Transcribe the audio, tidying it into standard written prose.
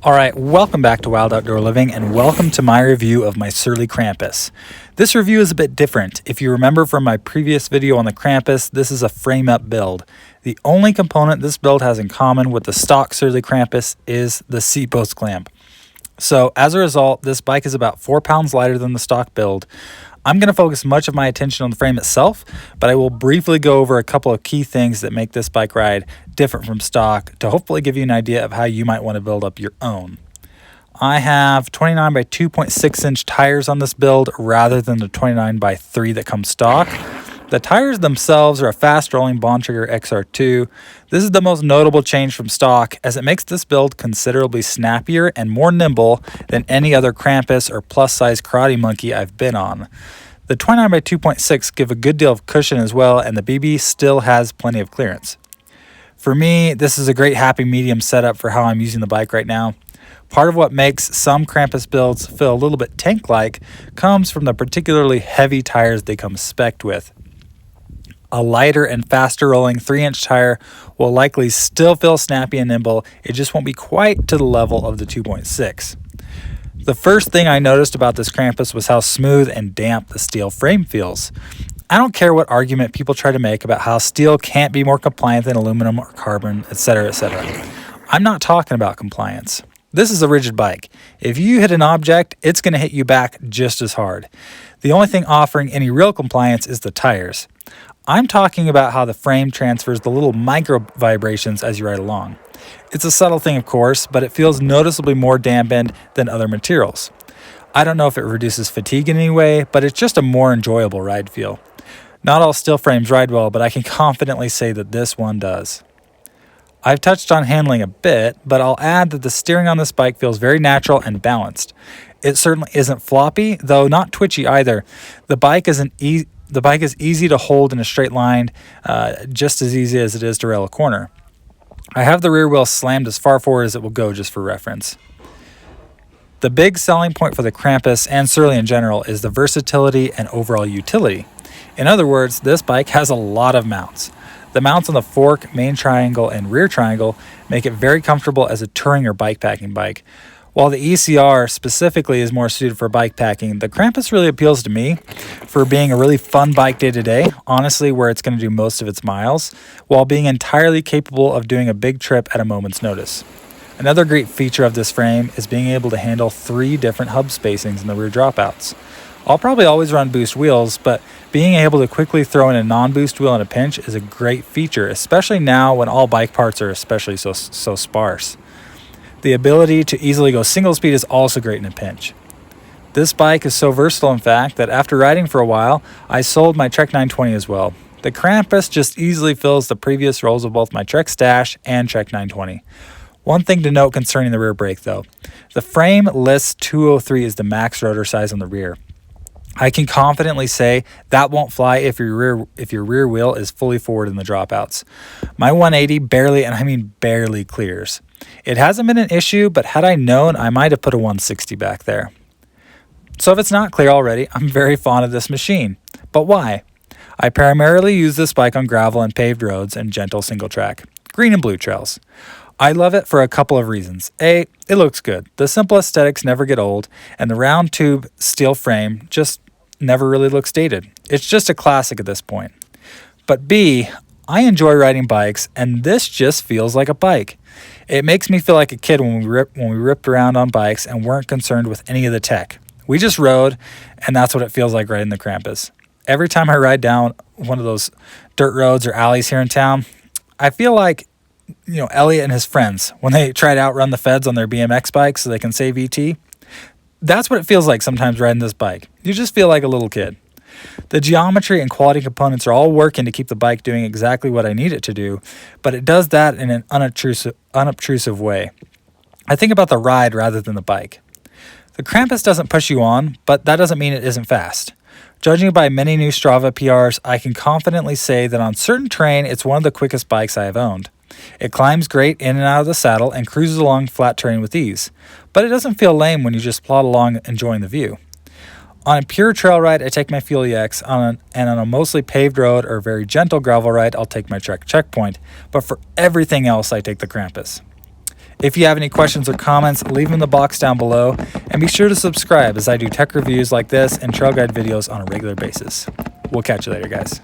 Alright, welcome back to Wild Outdoor Living and welcome to my review of my Surly Krampus. This review is a bit different. If you remember from my previous video on the Krampus, this is a frame-up build. The only component this build has in common with the stock Surly Krampus is the seat post clamp. So as a result, this bike is about 4 pounds lighter than the stock build. I'm going to focus much of my attention on the frame itself, but I will briefly go over a couple of key things that make this bike ride different from stock to hopefully give you an idea of how you might want to build up your own. I have 29 by 2.6 inch tires on this build rather than the 29 by 3 that comes stock. The tires themselves are a fast rolling Bontrager XR2. This is the most notable change from stock as it makes this build considerably snappier and more nimble than any other Krampus or plus size karate monkey I've been on. The 29 by 2.6 give a good deal of cushion as well, and the BB still has plenty of clearance. For me, this is a great happy medium setup for how I'm using the bike right now. Part of what makes some Krampus builds feel a little bit tank-like comes from the particularly heavy tires they come spec'd with. A lighter and faster rolling 3-inch tire will likely still feel snappy and nimble, it just won't be quite to the level of the 2.6. The first thing I noticed about this Krampus was how smooth and damp the steel frame feels. I don't care what argument people try to make about how steel can't be more compliant than aluminum or carbon, etc., etc. I'm not talking about compliance. This is a rigid bike. If you hit an object, it's going to hit you back just as hard. The only thing offering any real compliance is the tires. I'm talking about how the frame transfers the little micro vibrations as you ride along. It's a subtle thing, of course, but it feels noticeably more dampened than other materials. I don't know if it reduces fatigue in any way, but it's just a more enjoyable ride feel. Not all steel frames ride well, but I can confidently say that this one does. I've touched on handling a bit, but I'll add that the steering on this bike feels very natural and balanced. It certainly isn't floppy, though not twitchy either. The bike is easy to hold in a straight line, just as easy as it is to rail a corner. I have the rear wheel slammed as far forward as it will go, just for reference. The big selling point for the Krampus and Surly in general is the versatility and overall utility. In other words, this bike has a lot of mounts. The mounts on the fork, main triangle, and rear triangle make it very comfortable as a touring or bikepacking bike. While the ECR specifically is more suited for bikepacking, the Krampus really appeals to me for being a really fun bike day to day, honestly where it's going to do most of its miles, while being entirely capable of doing a big trip at a moment's notice. Another great feature of this frame is being able to handle 3 different hub spacings in the rear dropouts. I'll probably always run boost wheels, but being able to quickly throw in a non-boost wheel in a pinch is a great feature, especially now when all bike parts are especially so sparse. The ability to easily go single speed is also great in a pinch. This bike is so versatile, in fact, that after riding for a while, I sold my Trek 920 as well. The Krampus just easily fills the previous roles of both my Trek Stash and Trek 920. One thing to note concerning the rear brake though, the frame lists 203 as the max rotor size on the rear. I can confidently say that won't fly if your rear wheel is fully forward in the dropouts. My 180 barely, and I mean barely, clears. It hasn't been an issue, but had I known, I might have put a 160 back there. So if it's not clear already, I'm very fond of this machine. But why? I primarily use this bike on gravel and paved roads and gentle single track, green and blue trails. I love it for a couple of reasons. A, it looks good. The simple aesthetics never get old, and the round tube steel frame just never really looks dated. It's just a classic at this point. But B, I enjoy riding bikes, and this just feels like a bike. It makes me feel like a kid when we ripped around on bikes and weren't concerned with any of the tech. We just rode, and that's what it feels like riding the Krampus. Every time I ride down one of those dirt roads or alleys here in town, I feel like, Elliot and his friends, when they try to outrun the feds on their BMX bikes so they can save ET. That's what it feels like sometimes riding this bike. You just feel like a little kid. The geometry and quality components are all working to keep the bike doing exactly what I need it to do, but it does that in an unobtrusive way. I think about the ride rather than the bike. The Krampus doesn't push you on, but that doesn't mean it isn't fast. Judging by many new Strava PRs, I can confidently say that on certain terrain, it's one of the quickest bikes I have owned. It climbs great in and out of the saddle and cruises along flat terrain with ease, but it doesn't feel lame when you just plod along enjoying the view. On a pure trail ride, I take my Fuel EX, and on a mostly paved road or very gentle gravel ride, I'll take my Trek Checkpoint, but for everything else, I take the Krampus. If you have any questions or comments, leave them in the box down below, and be sure to subscribe as I do tech reviews like this and trail guide videos on a regular basis. We'll catch you later, guys.